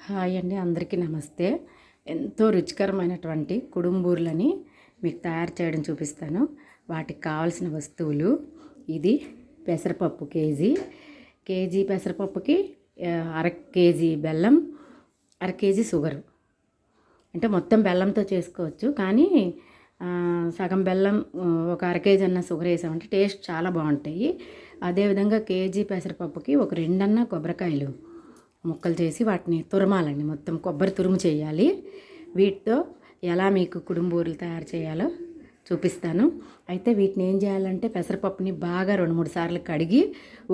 Hi అండి, అందరికీ నమస్తే. ఎంతో రుచికరమైనటువంటి కుడుంబూర్లని మీకు తయారు చేయడం చూపిస్తాను. వాటికి కావాల్సిన వస్తువులు ఇది పెసరపప్పు కేజీ పెసరపప్పుకి అర కేజీ బెల్లం, అర కేజీ షుగరు. అంటే మొత్తం బెల్లంతో చేసుకోవచ్చు, కానీ సగం బెల్లం ఒక అర కేజీ అన్న షుగర్ వేసామంటే టేస్ట్ చాలా బాగుంటాయి. అదేవిధంగా కేజీ పెసరపప్పుకి ఒక రెండన్న కొబ్బరికాయలు ముక్కలు చేసి వాటిని తురమాలండి. మొత్తం కొబ్బరి తురుము చేయాలి. వీటితో ఎలా మీకు కుడుంబూరలు తయారు చేయాలో చూపిస్తాను. అయితే వీటిని ఏం చేయాలంటే పెసరపప్పుని బాగా 2-3 సార్లు కడిగి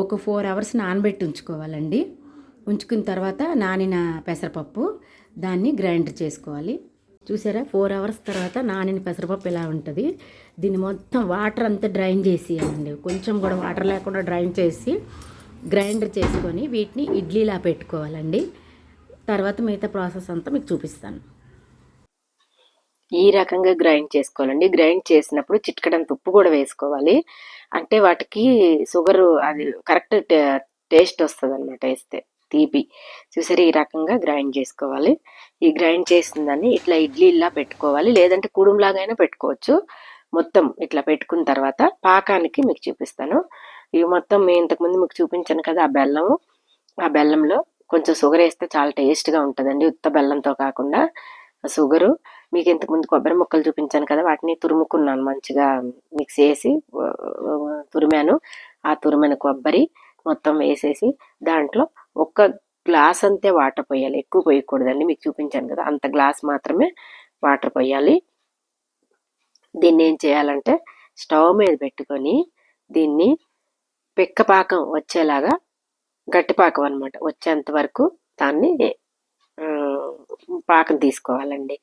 ఒక 4 అవర్స్ నానబెట్టి ఉంచుకోవాలండి. ఉంచుకున్న తర్వాత నానిన పెసరపప్పు దాన్ని గ్రైండర్ చేసుకోవాలి. చూసారా, 4 అవర్స్ తర్వాత నానిన పెసరపప్పు ఇలా ఉంటుంది. దీన్ని మొత్తం వాటర్ అంతా డ్రైన్ చేసేయాలండి. కొంచెం కూడా వాటర్ లేకుండా డ్రైన్ చేసి గ్రైండర్ చేసుకొని వీటిని ఇడ్లీలా పెట్టుకోవాలండి. తర్వాత మిగతా ప్రాసెస్ అంతా మీకు చూపిస్తాను. ఈ రకంగా గ్రైండ్ చేసుకోవాలండి. గ్రైండ్ చేసినప్పుడు చిటికెడంత ఉప్పు కూడా వేసుకోవాలి. అంటే వాటికి షుగర్ అది కరెక్ట్ టేస్ట్ వస్తుంది అనమాట వేస్తే, తీపి. చూసారు, ఈ రకంగా గ్రైండ్ చేసుకోవాలి. ఈ గ్రైండ్ చేసిన దాన్ని ఇట్లా ఇడ్లీలా పెట్టుకోవాలి, లేదంటే కుడుంలాగైనా పెట్టుకోవచ్చు. మొత్తం ఇట్లా పెట్టుకున్న తర్వాత పాకానికి మీకు చూపిస్తాను. ఇవి మొత్తం ఇంతకుముందు మీకు చూపించాను కదా, ఆ బెల్లంలో కొంచెం షుగర్ వేస్తే చాలా టేస్ట్గా ఉంటుందండి. ఉత్త బెల్లంతో కాకుండా షుగరు. మీకు ఇంతకుముందు కొబ్బరి ముక్కలు చూపించాను కదా, వాటిని తురుముకున్నాను, మంచిగా మిక్స్ చేసి తురిమాను. ఆ తురిమిన కొబ్బరి మొత్తం వేసేసి దాంట్లో ఒక్క గ్లాస్ అంతే వాటర్ పోయాలి, ఎక్కువ పోయకూడదండి. మీకు చూపించాను కదా, అంత గ్లాస్ మాత్రమే వాటర్ పోయాలి. దీన్ని ఏం చేయాలంటే స్టవ్ మీద పెట్టుకొని దీన్ని పిక్కపాకం వచ్చేలాగా, గట్టిపాకం అనమాట వచ్చేంత వరకు దాన్ని పాకం తీసుకోవాలండి.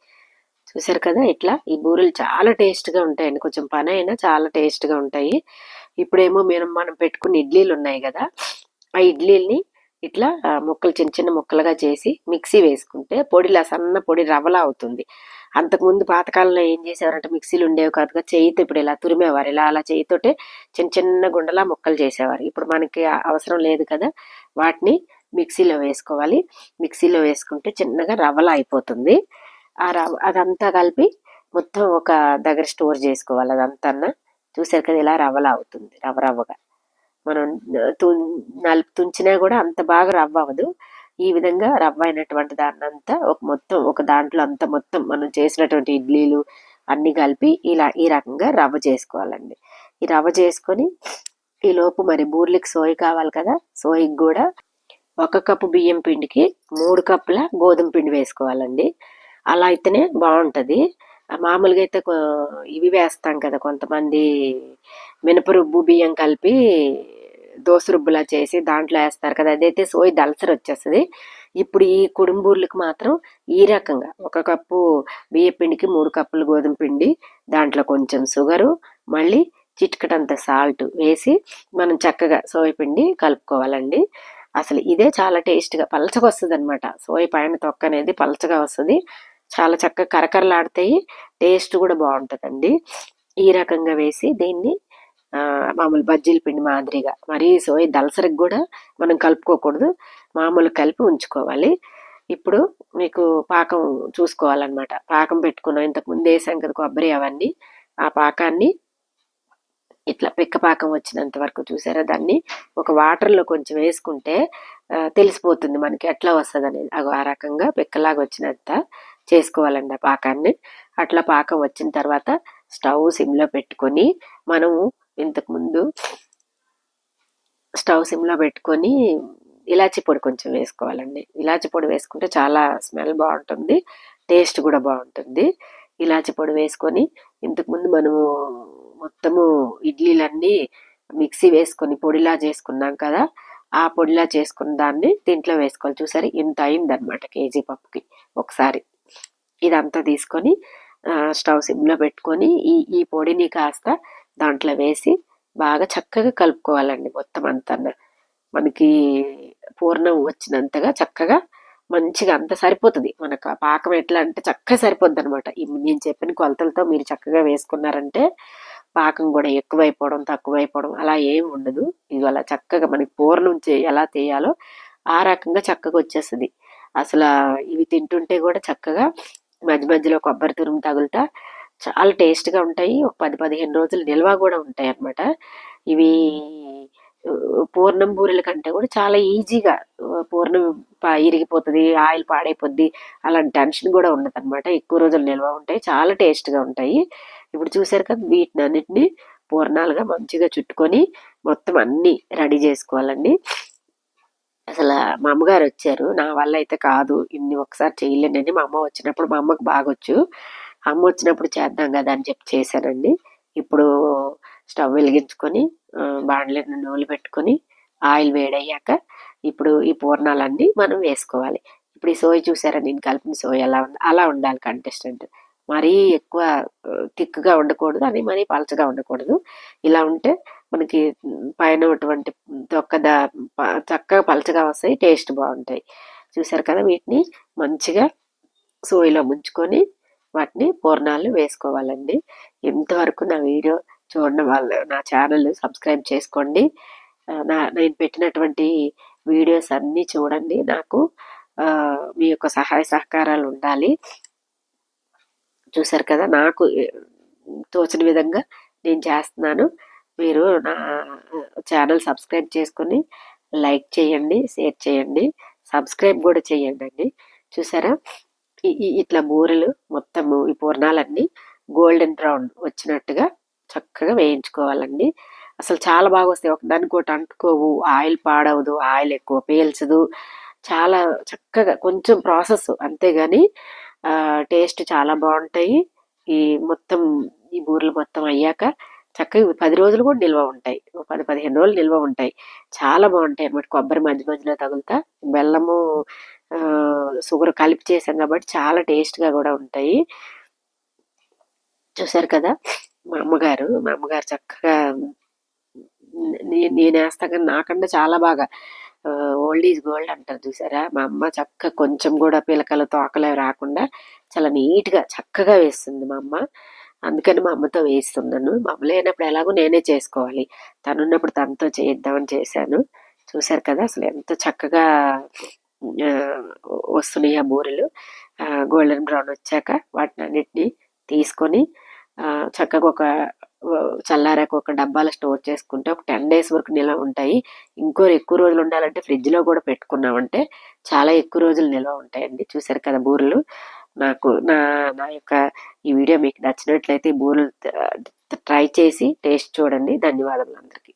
చూసారు కదా, ఇట్లా ఈ బూరెలు చాలా టేస్ట్గా ఉంటాయండి. కొంచెం పని అయినా చాలా టేస్ట్గా ఉంటాయి. ఇప్పుడేమో మనం పెట్టుకున్న ఇడ్లీలు ఉన్నాయి కదా, ఆ ఇడ్లీల్ని ఇట్లా ముక్కలు చిన్న చిన్న ముక్కలుగా చేసి మిక్సీ వేసుకుంటే పొడిలా, సన్న పొడి రవ్వలా అవుతుంది. అంతకుముందు పాతకాలంలో ఏం చేసేవారంటే మిక్సీలు ఉండేవి కాదుగా, చేయితో ఇప్పుడు ఇలా తురిమేవారు. అలా చేయితోటే చిన్న చిన్న గుండలా ముక్కలు చేసేవారు. ఇప్పుడు మనకి అవసరం లేదు కదా, వాటిని మిక్సీలో వేసుకోవాలి. మిక్సీలో వేసుకుంటే చిన్నగా రవ్వలా అయిపోతుంది. ఆ రవ్వ అదంతా కలిపి మొత్తం ఒక దగ్గర స్టోర్ చేసుకోవాలి అదంతా. చూసారు కదా, ఇలా రవ్వలా అవుతుంది, రవ్వగా. మనం తుంచినా కూడా అంత బాగా రవ్వ అవ్వదు. ఈ విధంగా రవ్వ అయినటువంటి దాన్ని అంతా మొత్తం ఒక దాంట్లో అంతా మొత్తం మనం చేసినటువంటి ఇడ్లీలు అన్ని కలిపి ఇలా ఈ రకంగా రవ్వ చేసుకోవాలండి. ఈ రవ్వ చేసుకొని ఈ లోపు మరి బూర్లకి సోయి కావాలి కదా, సోయికి కూడా 1 కప్పు బియ్యం పిండికి 3 కప్పుల గోధుమ పిండి వేసుకోవాలండి. అలా అయితేనే బాగుంటుంది. మామూలుగా అయితే ఇవి వేస్తాం కదా, కొంతమంది మినపరుబ్బు బియ్యం కలిపి దోశ రుబ్బులా చేసి దాంట్లో వేస్తారు కదా, అదైతే సోయి దలసరి వచ్చేస్తుంది. ఇప్పుడు ఈ కుడుంబూర్లకు మాత్రం ఈ రకంగా 1 కప్పు బియ్య పిండికి 3 కప్పులు గోధుమ పిండి, దాంట్లో కొంచెం షుగరు, మళ్ళీ చిటికటంత సాల్ట్ వేసి మనం చక్కగా సోయ పిండి కలుపుకోవాలండి. అసలు ఇదే చాలా టేస్ట్గా పలచగా వస్తుంది అనమాట. సోయ పైన తొక్క అనేది పలచగా వస్తుంది, చాలా చక్కగా కరకరలాడతాయి, టేస్ట్ కూడా బాగుంటుందండి. ఈ రకంగా వేసి దీన్ని మామూలు బజ్జీల పిండి మాదిరిగా, మరీ సోయి దలసరికి కూడా మనం కలుపుకోకూడదు, మామూలు కలిపి ఉంచుకోవాలి. ఇప్పుడు మీకు పాకం చూసుకోవాలన్నమాట. పాకం పెట్టుకున్నాం, ఇంతకుముందు వేసాం కదా కొబ్బరి అవన్నీ. ఆ పాకాన్ని ఇట్లా పిక్కపాకం వచ్చినంత వరకు చూసారా, దాన్ని ఒక వాటర్లో కొంచెం వేసుకుంటే తెలిసిపోతుంది మనకి ఎట్లా వస్తుంది అనేది. ఆ రకంగా పిక్కలాగా వచ్చినంత చేసుకోవాలండి ఆ పాకాన్ని. అట్లా పాకం వచ్చిన తర్వాత స్టవ్ సిమ్లో పెట్టుకొని మనము ఇంతకుముందు స్టవ్ సిమ్లో పెట్టుకొని ఇలాచి పొడి కొంచెం వేసుకోవాలండి. ఇలాచి పొడి వేసుకుంటే చాలా స్మెల్ బాగుంటుంది, టేస్ట్ కూడా బాగుంటుంది. ఇలాచి పొడి వేసుకొని ఇంతకుముందు మనము మొత్తము ఇడ్లీలన్నీ మిక్సీ వేసుకొని పొడిలా చేసుకున్నాం కదా, ఆ పొడిలా చేసుకున్న దాన్ని దీంట్లో వేసుకోవాలి. చూసారు, ఇంత అయిందనమాట కేజీ పప్పుకి. ఒకసారి ఇదంతా తీసుకొని స్టవ్ సిమ్లో పెట్టుకొని ఈ పొడిని కాస్త దాంట్లో వేసి బాగా చక్కగా కలుపుకోవాలండి. మొత్తం అంతా మనకి పూర్ణం వచ్చినంతగా చక్కగా మంచిగా అంత సరిపోతుంది మనకు. ఆ పాకం ఎట్లా అంటే చక్కగా సరిపోద్ది అనమాట. నేను చెప్పిన కొలతలతో మీరు చక్కగా వేసుకున్నారంటే పాకం కూడా ఎక్కువైపోవడం తక్కువైపోవడం అలా ఏం ఉండదు. ఇది అలా చక్కగా మనకి పూర్ణం ఎలా తీయాలో ఆ రకంగా చక్కగా వచ్చేస్తుంది. అసలు ఇవి తింటుంటే కూడా చక్కగా మధ్య మధ్యలో కొబ్బరి తురుము తగులుతా చాలా టేస్ట్గా ఉంటాయి. ఒక 10-15 రోజులు నిల్వ కూడా ఉంటాయి అన్నమాట. ఇవి పూర్ణం బూరెల కంటే కూడా చాలా ఈజీగా పూర్ణం ఇరిగిపోతుంది, ఆయిల్ పాడైపోద్ది అలాంటి టెన్షన్ కూడా ఉండదు అనమాట. ఎక్కువ రోజులు నిల్వ ఉంటాయి, చాలా టేస్ట్గా ఉంటాయి. ఇప్పుడు చూసారు కదా, వీటిని అన్నిటిని పూర్ణాలుగా మంచిగా చుట్టుకొని మొత్తం అన్ని రెడీ చేసుకోవాలండి. అసలు మా అమ్మగారు వచ్చారు, నా వల్ల అయితే కాదు ఇన్ని ఒకసారి చేయలేనని. మా అమ్మ వచ్చినప్పుడు, మా అమ్మకు బాగొచ్చు, అమ్మ వచ్చినప్పుడు చేద్దాం కదా అని చెప్పి చేశానండి. ఇప్పుడు స్టవ్ వెలిగించుకొని బాండ్లీ నూనె పెట్టుకొని ఆయిల్ వేడయ్యాక ఇప్పుడు ఈ పూర్ణాలన్నీ మనం వేసుకోవాలి. ఇప్పుడు ఈ సోయ చూసారా, నేను కలిపిన సోయ ఎలా ఉంది, అలా ఉండాలి కంటెస్టెంట్. మరీ ఎక్కువ థిక్గా ఉండకూడదు, అని మరీ పలచగా ఉండకూడదు. ఇలా ఉంటే మనకి పైన ఉన్నటువంటి చక్కగా పలచగా వస్తాయి, టేస్ట్ బాగుంటాయి. చూసారు కదా, వీటిని మంచిగా సోయిలో ముంచుకొని వాటిని పూర్ణాలు వేసుకోవాలండి. ఇంతవరకు నా వీడియో చూడడం వాళ్ళు నా ఛానల్ సబ్స్క్రైబ్ చేసుకోండి. నేను పెట్టినటువంటి వీడియోస్ అన్నీ చూడండి. నాకు మీ యొక్క సహాయ సహకారాలు ఉండాలి. చూసారు కదా, నాకు తోచిన విధంగా నేను చేస్తున్నాను. మీరు నా ఛానల్ సబ్స్క్రైబ్ చేసుకొని లైక్ చేయండి, షేర్ చేయండి, సబ్స్క్రైబ్ కూడా చేయండి అండి. చూసారా, ఇట్లా బూరెలు మొత్తము ఈ పూర్ణాలన్నీ గోల్డెన్ బ్రౌన్ వచ్చినట్టుగా చక్కగా వేయించుకోవాలండి. అసలు చాలా బాగా వస్తాయి, ఒకదానికొకటి అంటుకోవు, ఆయిల్ పాడవదు, ఆయిల్ ఎక్కువ పీల్చదు. చాలా చక్కగా కొంచెం ప్రాసెస్ అంతేగాని టేస్ట్ చాలా బాగుంటాయి. ఈ మొత్తం ఈ బూరెలు మొత్తం అయ్యాక చక్కగా 10 రోజులు కూడా నిల్వ ఉంటాయి, 10-15 రోజులు నిల్వ ఉంటాయి. చాలా బాగుంటాయి అన్నమాట. కొబ్బరి మధ్య మధ్యలో తగులుతా, బెల్లము షుగర్ కలిపి చేసాం కాబట్టి చాలా టేస్ట్గా కూడా ఉంటాయి. చూసారు కదా, మా అమ్మగారు చక్కగా నేను వేస్తా కానీ నాకన్నా చాలా బాగా ఓల్డ్ ఈజ్ గోల్డ్ అంటారు చూసారా. మా అమ్మ చక్కగా కొంచెం కూడా పిలకలు తోకలు రాకుండా చాలా నీట్గా చక్కగా వేస్తుంది మా అమ్మ. అందుకని మా అమ్మతో వేస్తున్నాను. మా అమ్మ లేనప్పుడు ఎలాగో నేనే చేసుకోవాలి, తనున్నప్పుడు తనతో చేద్దామని చేశాను. చూసారు కదా, అసలు ఎంత చక్కగా వస్తున్నాయి ఆ బూరెలు. గోల్డెన్ బ్రౌన్ వచ్చాక వాటిని అన్నిటిని తీసుకొని చక్కగా ఒక చల్లారాక ఒక డబ్బాలో స్టోర్ చేసుకుంటే ఒక 10 days వరకు నిల్వ ఉంటాయి. ఎక్కువ రోజులు ఉండాలంటే ఫ్రిడ్జ్లో కూడా పెట్టుకున్నామంటే చాలా ఎక్కువ రోజులు నిల్వ ఉంటాయండి. చూసారు కదా బూరెలు. నాకు నా నా యొక్క ఈ వీడియో మీకు నచ్చినట్లయితే బూరెలు ట్రై చేసి టేస్ట్ చూడండి. ధన్యవాదములు అందరికీ.